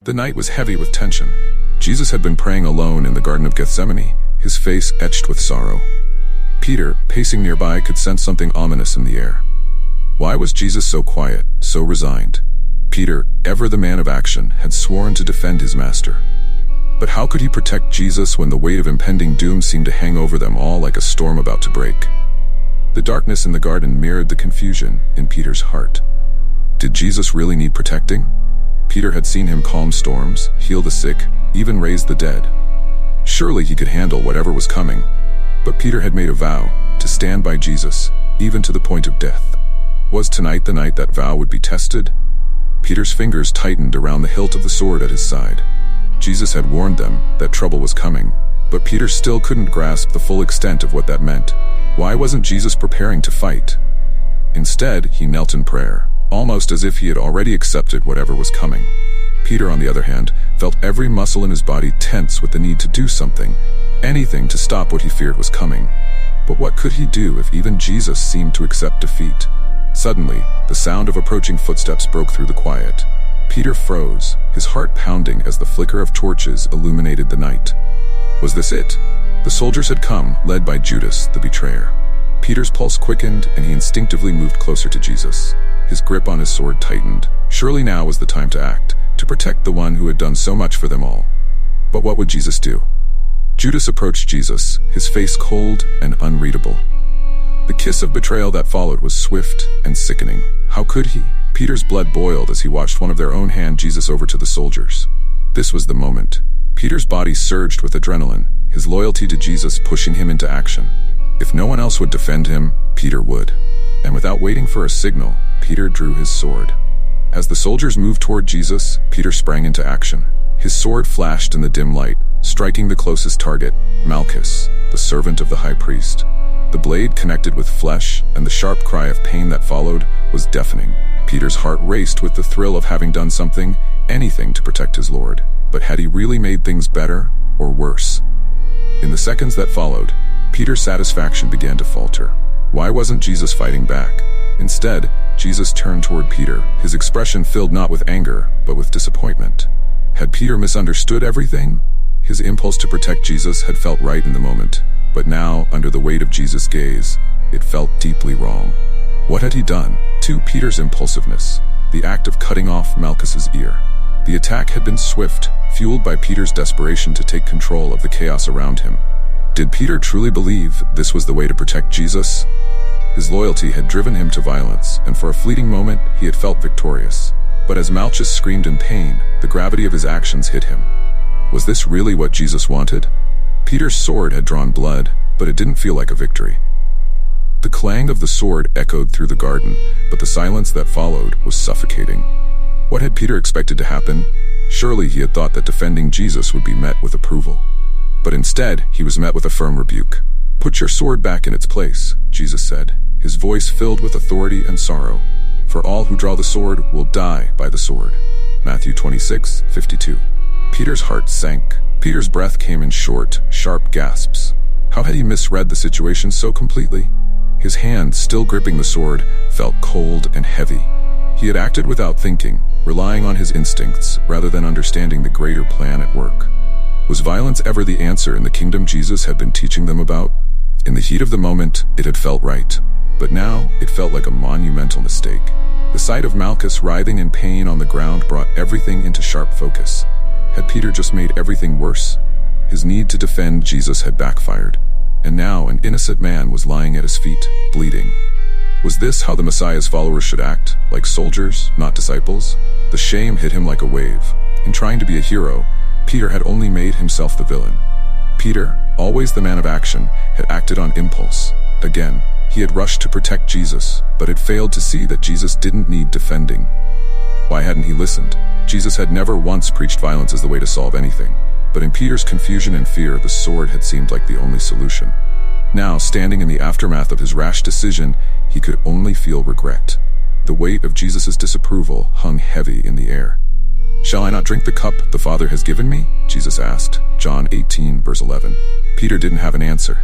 The night was heavy with tension. Jesus had been praying alone in the Garden of Gethsemane, his face etched with sorrow. Peter, pacing nearby, could sense something ominous in the air. Why was Jesus so quiet, so resigned? Peter, ever the man of action, had sworn to defend his master. But how could he protect Jesus when the weight of impending doom seemed to hang over them all like a storm about to break? The darkness in the garden mirrored the confusion in Peter's heart. Did Jesus really need protecting? Peter had seen him calm storms, heal the sick, even raise the dead. Surely he could handle whatever was coming. But Peter had made a vow to stand by Jesus, even to the point of death. Was tonight the night that vow would be tested? Peter's fingers tightened around the hilt of the sword at his side. Jesus had warned them that trouble was coming, but Peter still couldn't grasp the full extent of what that meant. Why wasn't Jesus preparing to fight? Instead, he knelt in prayer, almost as if he had already accepted whatever was coming. Peter, on the other hand, felt every muscle in his body tense with the need to do something, anything to stop what he feared was coming. But what could he do if even Jesus seemed to accept defeat? Suddenly, the sound of approaching footsteps broke through the quiet. Peter froze, his heart pounding as the flicker of torches illuminated the night. Was this it? The soldiers had come, led by Judas, the betrayer. Peter's pulse quickened, and he instinctively moved closer to Jesus. His grip on his sword tightened. Surely now was the time to act, to protect the one who had done so much for them all. But what would Jesus do? Judas approached Jesus, his face cold and unreadable. The kiss of betrayal that followed was swift and sickening. How could he? Peter's blood boiled as he watched one of their own hand Jesus over to the soldiers. This was the moment. Peter's body surged with adrenaline, his loyalty to Jesus pushing him into action. If no one else would defend him, Peter would. And without waiting for a signal, Peter drew his sword. As the soldiers moved toward Jesus, Peter sprang into action. His sword flashed in the dim light, striking the closest target, Malchus, the servant of the high priest. The blade connected with flesh, and the sharp cry of pain that followed was deafening. Peter's heart raced with the thrill of having done something, anything to protect his Lord. But had he really made things better or worse? In the seconds that followed, Peter's satisfaction began to falter. Why wasn't Jesus fighting back? Instead, Jesus turned toward Peter, his expression filled not with anger, but with disappointment. Had Peter misunderstood everything? His impulse to protect Jesus had felt right in the moment, but now, under the weight of Jesus' gaze, it felt deeply wrong. What had he done? To Peter's impulsiveness, the act of cutting off Malchus's ear. The attack had been swift, fueled by Peter's desperation to take control of the chaos around him. Did Peter truly believe this was the way to protect Jesus? His loyalty had driven him to violence, and for a fleeting moment, he had felt victorious. But as Malchus screamed in pain, the gravity of his actions hit him. Was this really what Jesus wanted? Peter's sword had drawn blood, but it didn't feel like a victory. The clang of the sword echoed through the garden, but the silence that followed was suffocating. What had Peter expected to happen? Surely he had thought that defending Jesus would be met with approval. But instead, he was met with a firm rebuke. "Put your sword back in its place," Jesus said, his voice filled with authority and sorrow. "For all who draw the sword will die by the sword." Matthew 26:52. Peter's heart sank. Peter's breath came in short, sharp gasps. How had he misread the situation so completely? His hand, still gripping the sword, felt cold and heavy. He had acted without thinking, relying on his instincts rather than understanding the greater plan at work. Was violence ever the answer in the kingdom Jesus had been teaching them about? In the heat of the moment, it had felt right. But now, it felt like a monumental mistake. The sight of Malchus writhing in pain on the ground brought everything into sharp focus. Had Peter just made everything worse? His need to defend Jesus had backfired, and now an innocent man was lying at his feet, bleeding. Was this how the Messiah's followers should act, like soldiers, not disciples? The shame hit him like a wave. In trying to be a hero, Peter had only made himself the villain. Peter, always the man of action, had acted on impulse. Again, he had rushed to protect Jesus, but had failed to see that Jesus didn't need defending. Why hadn't he listened? Jesus had never once preached violence as the way to solve anything. But in Peter's confusion and fear, the sword had seemed like the only solution. Now, standing in the aftermath of his rash decision, he could only feel regret. The weight of Jesus' disapproval hung heavy in the air. "Shall I not drink the cup the Father has given me?" Jesus asked, John 18, verse 11. Peter didn't have an answer.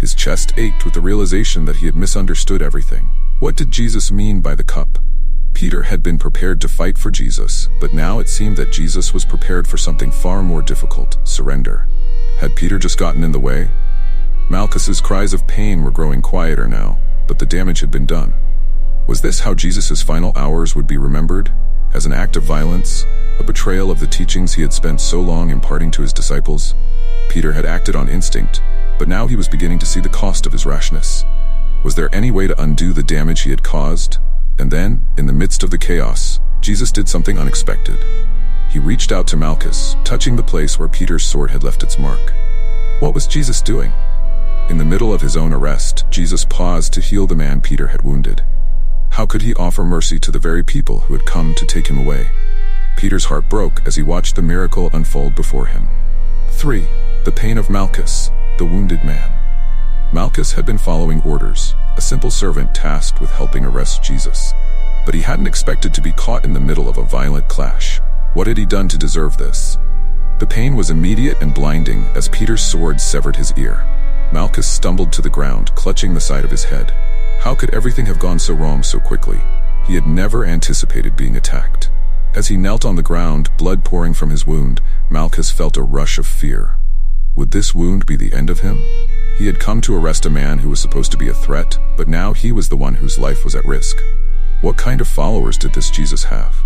His chest ached with the realization that he had misunderstood everything. What did Jesus mean by the cup? Peter had been prepared to fight for Jesus, but now it seemed that Jesus was prepared for something far more difficult: surrender. Had Peter just gotten in the way? Malchus's cries of pain were growing quieter now, but the damage had been done. Was this how Jesus' final hours would be remembered? As an act of violence, a betrayal of the teachings he had spent so long imparting to his disciples? Peter had acted on instinct, but now he was beginning to see the cost of his rashness. Was there any way to undo the damage he had caused? And then, in the midst of the chaos, Jesus did something unexpected. He reached out to Malchus, touching the place where Peter's sword had left its mark. What was Jesus doing? In the middle of his own arrest, Jesus paused to heal the man Peter had wounded. How could he offer mercy to the very people who had come to take him away? Peter's heart broke as he watched the miracle unfold before him. 3. The pain of Malchus, the wounded man. Malchus had been following orders, a simple servant tasked with helping arrest Jesus. But he hadn't expected to be caught in the middle of a violent clash. What had he done to deserve this? The pain was immediate and blinding as Peter's sword severed his ear. Malchus stumbled to the ground, clutching the side of his head. How could everything have gone so wrong so quickly? He had never anticipated being attacked. As he knelt on the ground, blood pouring from his wound, Malchus felt a rush of fear. Would this wound be the end of him? He had come to arrest a man who was supposed to be a threat, but now he was the one whose life was at risk. What kind of followers did this Jesus have?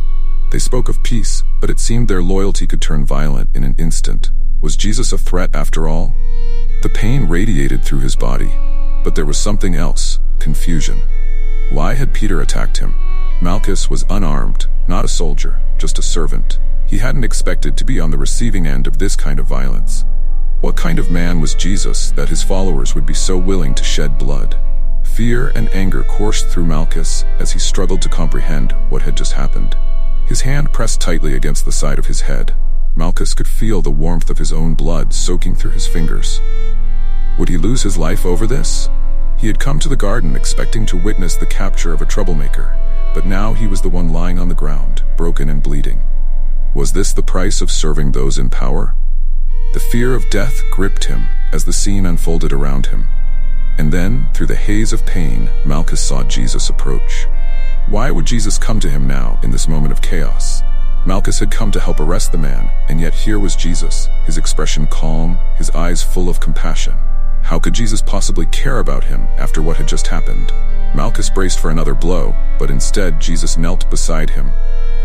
They spoke of peace, but it seemed their loyalty could turn violent in an instant. Was Jesus a threat after all? The pain radiated through his body, but there was something else: confusion. Why had Peter attacked him? Malchus was unarmed, not a soldier, just a servant. He hadn't expected to be on the receiving end of this kind of violence. What kind of man was Jesus that his followers would be so willing to shed blood? Fear and anger coursed through Malchus as he struggled to comprehend what had just happened. His hand pressed tightly against the side of his head. Malchus could feel the warmth of his own blood soaking through his fingers. Would he lose his life over this? He had come to the garden expecting to witness the capture of a troublemaker, but now he was the one lying on the ground, broken and bleeding. Was this the price of serving those in power? The fear of death gripped him as the scene unfolded around him. And then, through the haze of pain, Malchus saw Jesus approach. Why would Jesus come to him now, in this moment of chaos? Malchus had come to help arrest the man, and yet here was Jesus, his expression calm, his eyes full of compassion. How could Jesus possibly care about him after what had just happened? Malchus braced for another blow, but instead Jesus knelt beside him.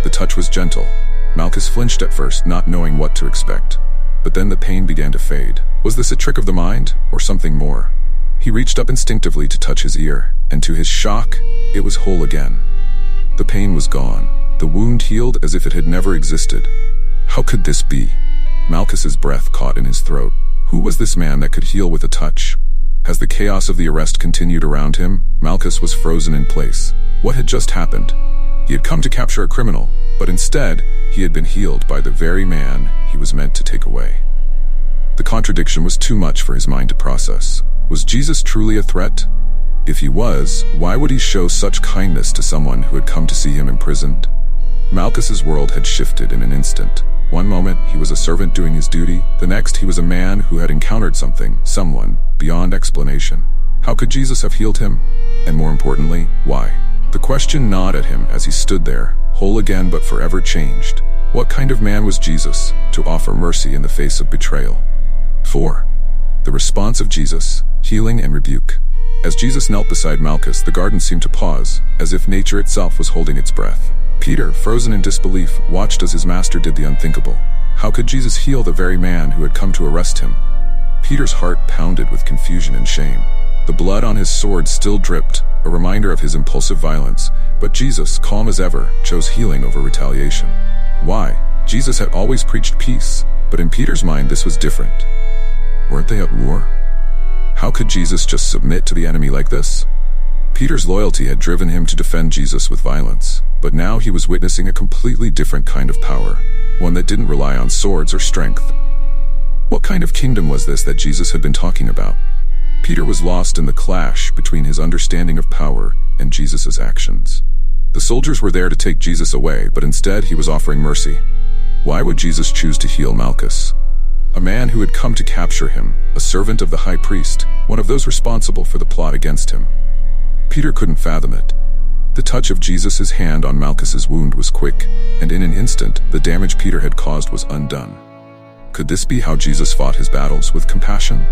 The touch was gentle. Malchus flinched at first, not knowing what to expect. But then the pain began to fade. Was this a trick of the mind, or something more? He reached up instinctively to touch his ear, and to his shock, it was whole again. The pain was gone. The wound healed as if it had never existed. How could this be? Malchus's breath caught in his throat. Who was this man that could heal with a touch? As the chaos of the arrest continued around him, Malchus was frozen in place. What had just happened? He had come to capture a criminal, but instead, he had been healed by the very man he was meant to take away. The contradiction was too much for his mind to process. Was Jesus truly a threat? If he was, why would he show such kindness to someone who had come to see him imprisoned? Malchus's world had shifted in an instant. One moment, he was a servant doing his duty. The next, he was a man who had encountered someone, beyond explanation. How could Jesus have healed him? And more importantly, why? The question gnawed at him as he stood there, whole again but forever changed. What kind of man was Jesus to offer mercy in the face of betrayal? 4. The response of Jesus, healing and rebuke. As Jesus knelt beside Malchus, the garden seemed to pause, as if nature itself was holding its breath. Peter, frozen in disbelief, watched as his master did the unthinkable. How could Jesus heal the very man who had come to arrest him? Peter's heart pounded with confusion and shame. The blood on his sword still dripped, a reminder of his impulsive violence, but Jesus, calm as ever, chose healing over retaliation. Why? Jesus had always preached peace, but in Peter's mind this was different. Weren't they at war? How could Jesus just submit to the enemy like this? Peter's loyalty had driven him to defend Jesus with violence, but now he was witnessing a completely different kind of power, one that didn't rely on swords or strength. What kind of kingdom was this that Jesus had been talking about? Peter was lost in the clash between his understanding of power and Jesus' actions. The soldiers were there to take Jesus away, but instead he was offering mercy. Why would Jesus choose to heal Malchus? A man who had come to capture him, a servant of the high priest, one of those responsible for the plot against him. Peter couldn't fathom it. The touch of Jesus' hand on Malchus's wound was quick, and in an instant, the damage Peter had caused was undone. Could this be how Jesus fought his battles, with compassion?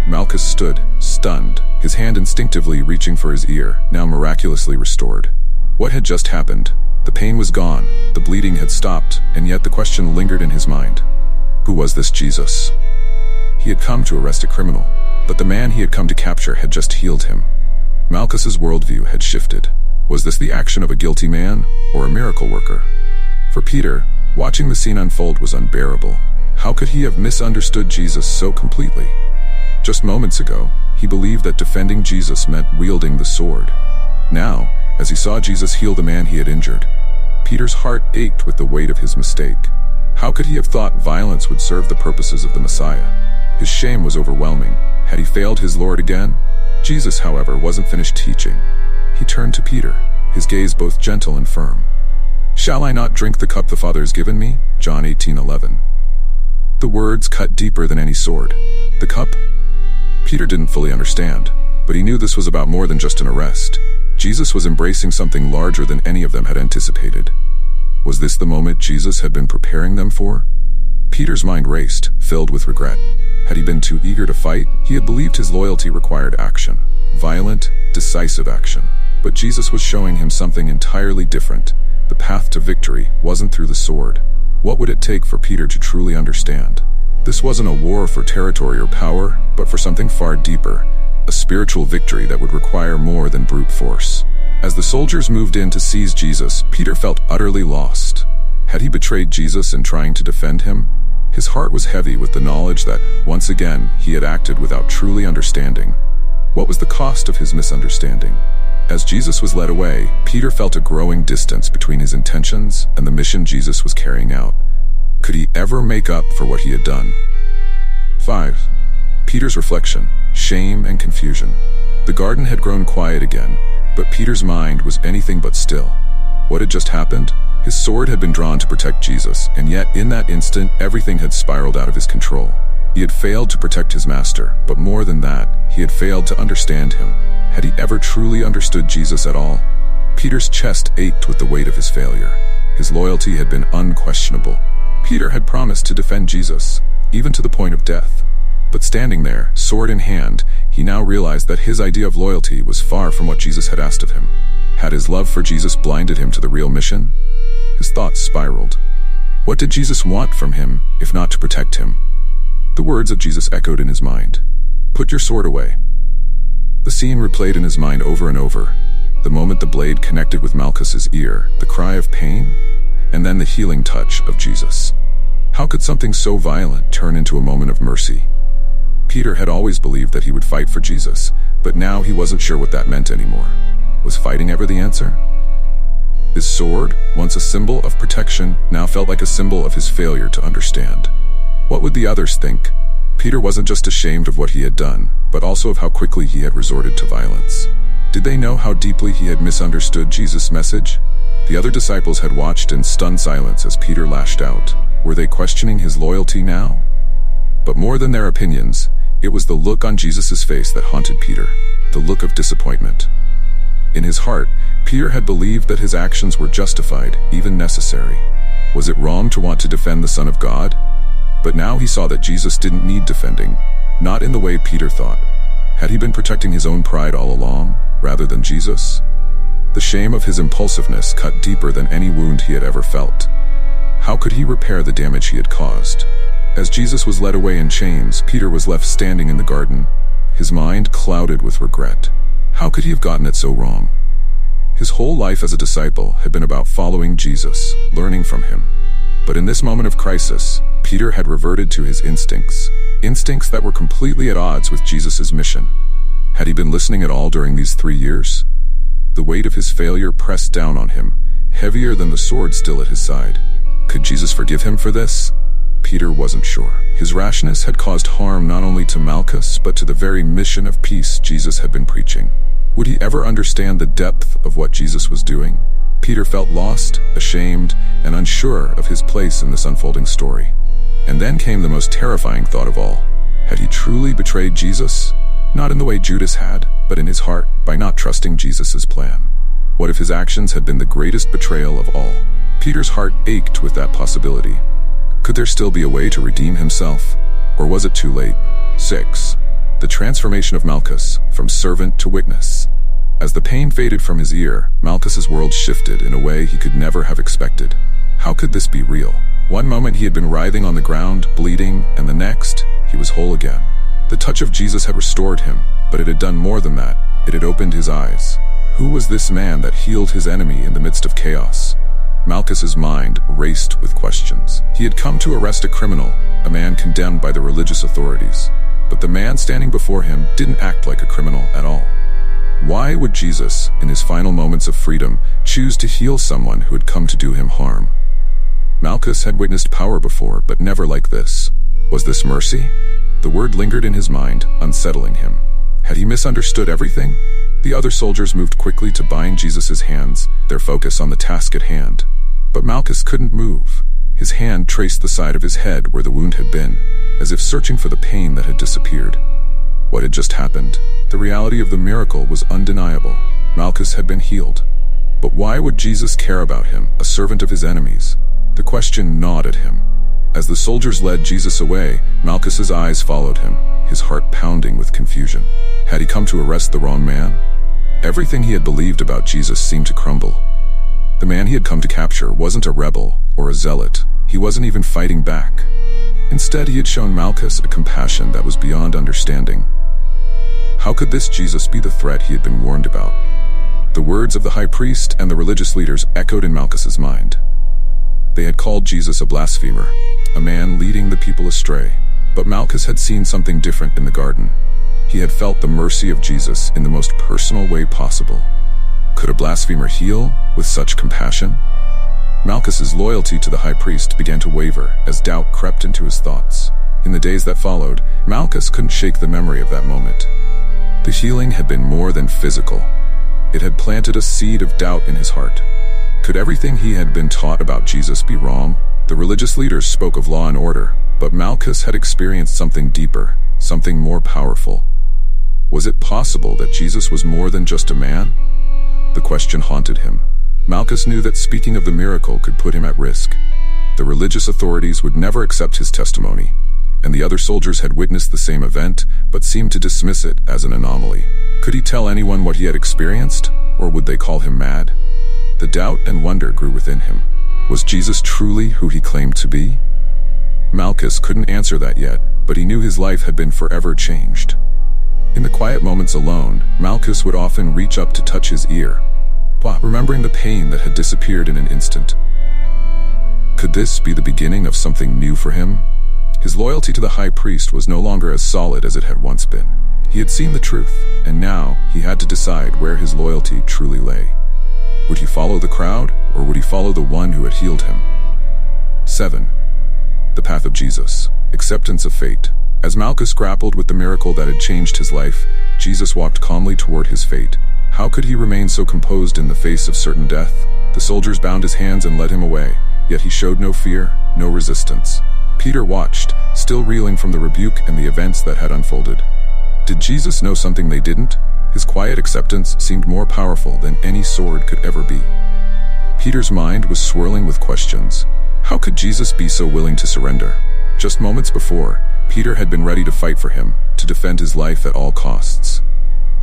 Malchus stood, stunned, his hand instinctively reaching for his ear, now miraculously restored. What had just happened? The pain was gone, the bleeding had stopped, and yet the question lingered in his mind. Who was this Jesus? He had come to arrest a criminal, but the man he had come to capture had just healed him. Malchus's worldview had shifted. Was this the action of a guilty man, or a miracle worker? For Peter, watching the scene unfold was unbearable. How could he have misunderstood Jesus so completely? Just moments ago, he believed that defending Jesus meant wielding the sword. Now, as he saw Jesus heal the man he had injured, Peter's heart ached with the weight of his mistake. How could he have thought violence would serve the purposes of the Messiah? His shame was overwhelming. Had he failed his Lord again? Jesus, however, wasn't finished teaching. He turned to Peter, his gaze both gentle and firm. "Shall I not drink the cup the Father has given me?" John 18:11. The words cut deeper than any sword. The cup? Peter didn't fully understand, but he knew this was about more than just an arrest. Jesus was embracing something larger than any of them had anticipated. Was this the moment Jesus had been preparing them for? Peter's mind raced, filled with regret. Had he been too eager to fight? He had believed his loyalty required action. Violent, decisive action. But Jesus was showing him something entirely different. The path to victory wasn't through the sword. What would it take for Peter to truly understand? This wasn't a war for territory or power, but for something far deeper, a spiritual victory that would require more than brute force. As the soldiers moved in to seize Jesus, Peter felt utterly lost. Had he betrayed Jesus in trying to defend him? His heart was heavy with the knowledge that, once again, he had acted without truly understanding. What was the cost of his misunderstanding? As Jesus was led away, Peter felt a growing distance between his intentions and the mission Jesus was carrying out. Could he ever make up for what he had done? 5. Peter's reflection, shame and confusion. The garden had grown quiet again, but Peter's mind was anything but still. What had just happened? His sword had been drawn to protect Jesus, and yet in that instant, everything had spiraled out of his control. He had failed to protect his master, but more than that, he had failed to understand him. Had he ever truly understood Jesus at all? Peter's chest ached with the weight of his failure. His loyalty had been unquestionable. Peter had promised to defend Jesus, even to the point of death. But standing there, sword in hand, he now realized that his idea of loyalty was far from what Jesus had asked of him. Had his love for Jesus blinded him to the real mission? His thoughts spiraled. What did Jesus want from him, if not to protect him? The words of Jesus echoed in his mind. "Put your sword away." The scene replayed in his mind over and over. The moment the blade connected with Malchus's ear, the cry of pain, and then the healing touch of Jesus. How could something so violent turn into a moment of mercy? Peter had always believed that he would fight for Jesus, but now he wasn't sure what that meant anymore. Was fighting ever the answer? His sword, once a symbol of protection, now felt like a symbol of his failure to understand. What would the others think? Peter wasn't just ashamed of what he had done, but also of how quickly he had resorted to violence. Did they know how deeply he had misunderstood Jesus' message? The other disciples had watched in stunned silence as Peter lashed out. Were they questioning his loyalty now? But more than their opinions, it was the look on Jesus' face that haunted Peter, the look of disappointment. In his heart, Peter had believed that his actions were justified, even necessary. Was it wrong to want to defend the Son of God? But now he saw that Jesus didn't need defending, not in the way Peter thought. Had he been protecting his own pride all along, rather than Jesus? The shame of his impulsiveness cut deeper than any wound he had ever felt. How could he repair the damage he had caused? As Jesus was led away in chains, Peter was left standing in the garden, his mind clouded with regret. How could he have gotten it so wrong? His whole life as a disciple had been about following Jesus, learning from him. But in this moment of crisis, Peter had reverted to his instincts that were completely at odds with Jesus' mission. Had he been listening at all during these 3 years? The weight of his failure pressed down on him, heavier than the sword still at his side. Could Jesus forgive him for this? Peter wasn't sure. His rashness had caused harm not only to Malchus, but to the very mission of peace Jesus had been preaching. Would he ever understand the depth of what Jesus was doing? Peter felt lost, ashamed, and unsure of his place in this unfolding story. And then came the most terrifying thought of all. Had he truly betrayed Jesus? Not in the way Judas had, but in his heart, by not trusting Jesus' plan. What if his actions had been the greatest betrayal of all? Peter's heart ached with that possibility. Could there still be a way to redeem himself? Or was it too late? 6. The transformation of Malchus, from servant to witness. As the pain faded from his ear, Malchus's world shifted in a way he could never have expected. How could this be real? One moment he had been writhing on the ground, bleeding, and the next, he was whole again. The touch of Jesus had restored him, but it had done more than that. It had opened his eyes. Who was this man that healed his enemy in the midst of chaos? Malchus's mind raced with questions. He had come to arrest a criminal, a man condemned by the religious authorities. But the man standing before him didn't act like a criminal at all. Why would Jesus, in his final moments of freedom, choose to heal someone who had come to do him harm? Malchus had witnessed power before, but never like this. Was this mercy? The word lingered in his mind, unsettling him. Had he misunderstood everything? The other soldiers moved quickly to bind Jesus' hands, their focus on the task at hand. But Malchus couldn't move. His hand traced the side of his head where the wound had been, as if searching for the pain that had disappeared. What had just happened? The reality of the miracle was undeniable. Malchus had been healed. But why would Jesus care about him, a servant of his enemies? The question gnawed at him. As the soldiers led Jesus away, Malchus's eyes followed him, his heart pounding with confusion. Had he come to arrest the wrong man? Everything he had believed about Jesus seemed to crumble. The man he had come to capture wasn't a rebel or a zealot. He wasn't even fighting back. Instead, he had shown Malchus a compassion that was beyond understanding. How could this Jesus be the threat he had been warned about? The words of the high priest and the religious leaders echoed in Malchus's mind. They had called Jesus a blasphemer, a man leading the people astray. But Malchus had seen something different in the garden. He had felt the mercy of Jesus in the most personal way possible. Could a blasphemer heal with such compassion? Malchus's loyalty to the high priest began to waver as doubt crept into his thoughts. In the days that followed, Malchus couldn't shake the memory of that moment. The healing had been more than physical. It had planted a seed of doubt in his heart. Could everything he had been taught about Jesus be wrong? The religious leaders spoke of law and order, but Malchus had experienced something deeper, something more powerful. Was it possible that Jesus was more than just a man? The question haunted him. Malchus knew that speaking of the miracle could put him at risk. The religious authorities would never accept his testimony, and the other soldiers had witnessed the same event, but seemed to dismiss it as an anomaly. Could he tell anyone what he had experienced, or would they call him mad? The doubt and wonder grew within him. Was Jesus truly who he claimed to be? Malchus couldn't answer that yet, but he knew his life had been forever changed. In the quiet moments alone, Malchus would often reach up to touch his ear, remembering the pain that had disappeared in an instant. Could this be the beginning of something new for him? His loyalty to the high priest was no longer as solid as it had once been. He had seen the truth, and now he had to decide where his loyalty truly lay. Would he follow the crowd, or would he follow the one who had healed him? 7. The path of Jesus. Acceptance of fate. As Malchus grappled with the miracle that had changed his life, Jesus walked calmly toward his fate. How could he remain so composed in the face of certain death? The soldiers bound his hands and led him away, yet he showed no fear, no resistance. Peter watched, still reeling from the rebuke and the events that had unfolded. Did Jesus know something they didn't? His quiet acceptance seemed more powerful than any sword could ever be. Peter's mind was swirling with questions. How could Jesus be so willing to surrender? Just moments before, Peter had been ready to fight for him, to defend his life at all costs.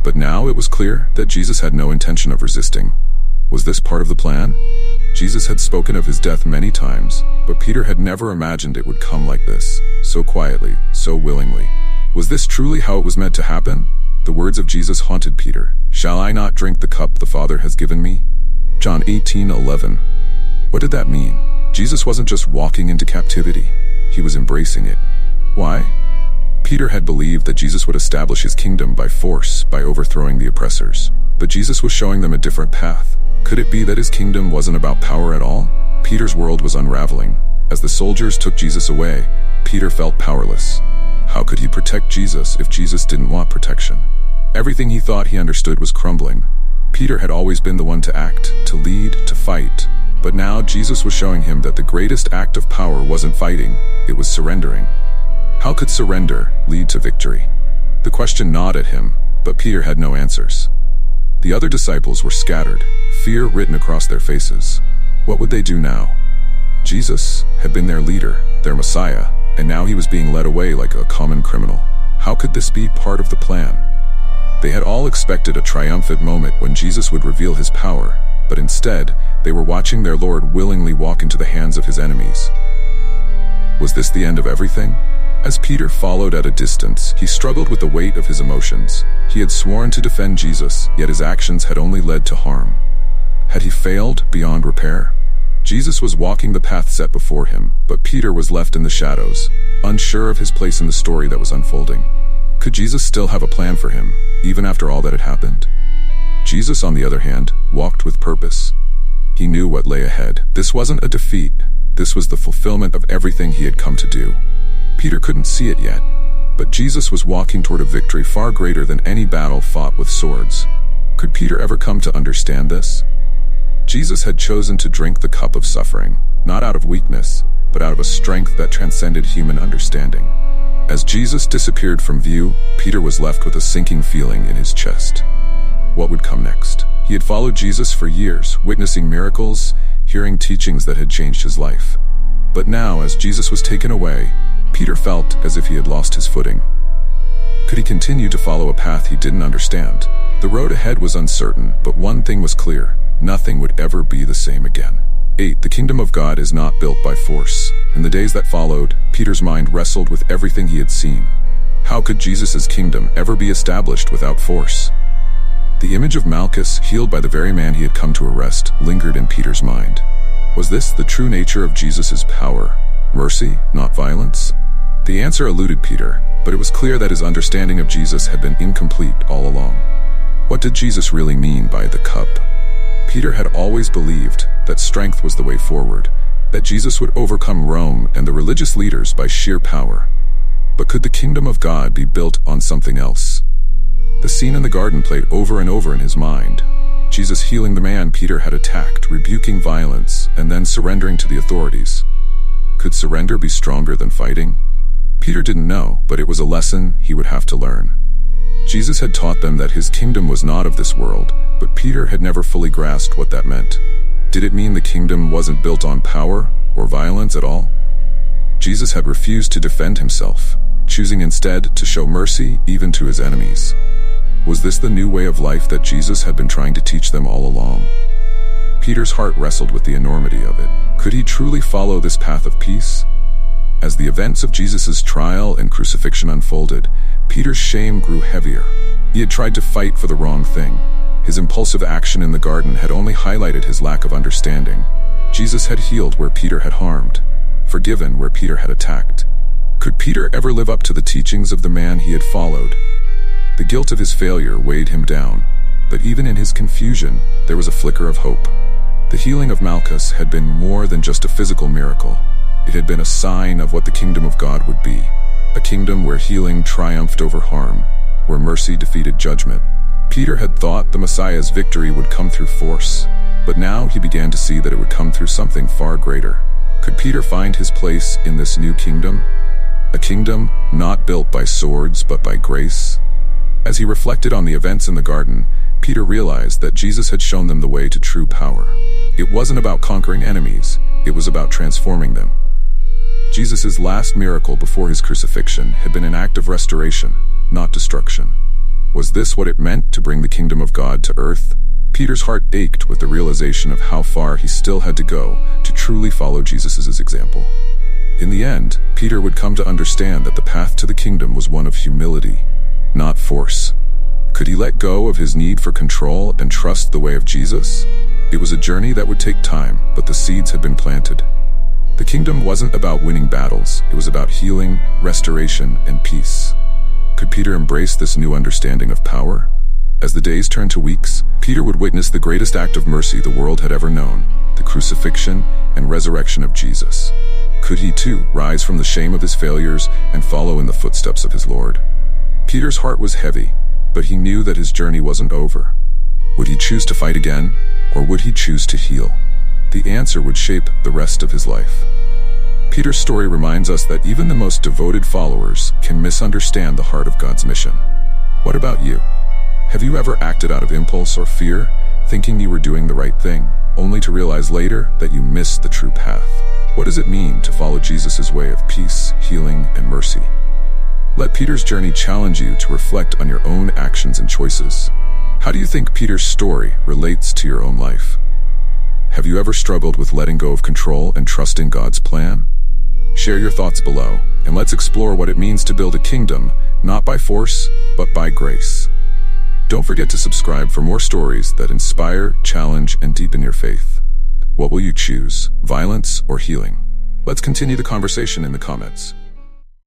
But now it was clear that Jesus had no intention of resisting. Was this part of the plan? Jesus had spoken of his death many times, but Peter had never imagined it would come like this, so quietly, so willingly. Was this truly how it was meant to happen? The words of Jesus haunted Peter. Shall I not drink the cup the Father has given me? John 18:11. What did that mean? Jesus wasn't just walking into captivity. He was embracing it. Why? Peter had believed that Jesus would establish his kingdom by force, by overthrowing the oppressors. But Jesus was showing them a different path. Could it be that his kingdom wasn't about power at all? Peter's world was unraveling. As the soldiers took Jesus away, Peter felt powerless. How could he protect Jesus if Jesus didn't want protection? Everything he thought he understood was crumbling. Peter had always been the one to act, to lead, to fight. But now Jesus was showing him that the greatest act of power wasn't fighting, it was surrendering. How could surrender lead to victory? The question gnawed at him, but Peter had no answers. The other disciples were scattered, fear written across their faces. What would they do now? Jesus had been their leader, their Messiah, and now he was being led away like a common criminal. How could this be part of the plan? They had all expected a triumphant moment when Jesus would reveal his power, but instead, they were watching their Lord willingly walk into the hands of his enemies. Was this the end of everything? As Peter followed at a distance, he struggled with the weight of his emotions. He had sworn to defend Jesus, yet his actions had only led to harm. Had he failed beyond repair? Jesus was walking the path set before him, but Peter was left in the shadows, unsure of his place in the story that was unfolding. Could Jesus still have a plan for him, even after all that had happened? Jesus, on the other hand, walked with purpose. He knew what lay ahead. This wasn't a defeat. This was the fulfillment of everything he had come to do. Peter couldn't see it yet, but Jesus was walking toward a victory far greater than any battle fought with swords. Could Peter ever come to understand this? Jesus had chosen to drink the cup of suffering, not out of weakness, but out of a strength that transcended human understanding. As Jesus disappeared from view, Peter was left with a sinking feeling in his chest. What would come next? He had followed Jesus for years, witnessing miracles, hearing teachings that had changed his life. But now, as Jesus was taken away, Peter felt as if he had lost his footing. Could he continue to follow a path he didn't understand? The road ahead was uncertain, but one thing was clear: nothing would ever be the same again. 8. The kingdom of God is not built by force. In the days that followed, Peter's mind wrestled with everything he had seen. How could Jesus' kingdom ever be established without force? The image of Malchus, healed by the very man he had come to arrest, lingered in Peter's mind. Was this the true nature of Jesus' power? Mercy, not violence? The answer eluded Peter, but it was clear that his understanding of Jesus had been incomplete all along. What did Jesus really mean by the cup? Peter had always believed that strength was the way forward, that Jesus would overcome Rome and the religious leaders by sheer power. But could the kingdom of God be built on something else? The scene in the garden played over and over in his mind. Jesus healing the man Peter had attacked, rebuking violence, and then surrendering to the authorities. Could surrender be stronger than fighting? Peter didn't know, but it was a lesson he would have to learn. Jesus had taught them that his kingdom was not of this world, but Peter had never fully grasped what that meant. Did it mean the kingdom wasn't built on power or violence at all? Jesus had refused to defend himself, choosing instead to show mercy even to his enemies. Was this the new way of life that Jesus had been trying to teach them all along? Peter's heart wrestled with the enormity of it. Could he truly follow this path of peace? As the events of Jesus' trial and crucifixion unfolded, Peter's shame grew heavier. He had tried to fight for the wrong thing. His impulsive action in the garden had only highlighted his lack of understanding. Jesus had healed where Peter had harmed, forgiven where Peter had attacked. Could Peter ever live up to the teachings of the man he had followed? The guilt of his failure weighed him down, but even in his confusion, there was a flicker of hope. The healing of Malchus had been more than just a physical miracle. It had been a sign of what the kingdom of God would be, a kingdom where healing triumphed over harm, where mercy defeated judgment. Peter had thought the Messiah's victory would come through force, but now he began to see that it would come through something far greater. Could Peter find his place in this new kingdom? A kingdom not built by swords but by grace? As he reflected on the events in the garden, Peter realized that Jesus had shown them the way to true power. It wasn't about conquering enemies, it was about transforming them. Jesus' last miracle before his crucifixion had been an act of restoration, not destruction. Was this what it meant to bring the kingdom of God to earth? Peter's heart ached with the realization of how far he still had to go to truly follow Jesus' example. In the end, Peter would come to understand that the path to the kingdom was one of humility, not force. Could he let go of his need for control and trust the way of Jesus? It was a journey that would take time, but the seeds had been planted. The kingdom wasn't about winning battles, it was about healing, restoration, and peace. Could Peter embrace this new understanding of power? As the days turned to weeks, Peter would witness the greatest act of mercy the world had ever known, the crucifixion and resurrection of Jesus. Could he too rise from the shame of his failures and follow in the footsteps of his Lord? Peter's heart was heavy, but he knew that his journey wasn't over. Would he choose to fight again, or would he choose to heal? The answer would shape the rest of his life. Peter's story reminds us that even the most devoted followers can misunderstand the heart of God's mission. What about you? Have you ever acted out of impulse or fear, thinking you were doing the right thing, only to realize later that you missed the true path? What does it mean to follow Jesus' way of peace, healing, and mercy? Let Peter's journey challenge you to reflect on your own actions and choices. How do you think Peter's story relates to your own life? Have you ever struggled with letting go of control and trusting God's plan? Share your thoughts below, and let's explore what it means to build a kingdom, not by force, but by grace. Don't forget to subscribe for more stories that inspire, challenge, and deepen your faith. What will you choose, violence or healing? Let's continue the conversation in the comments.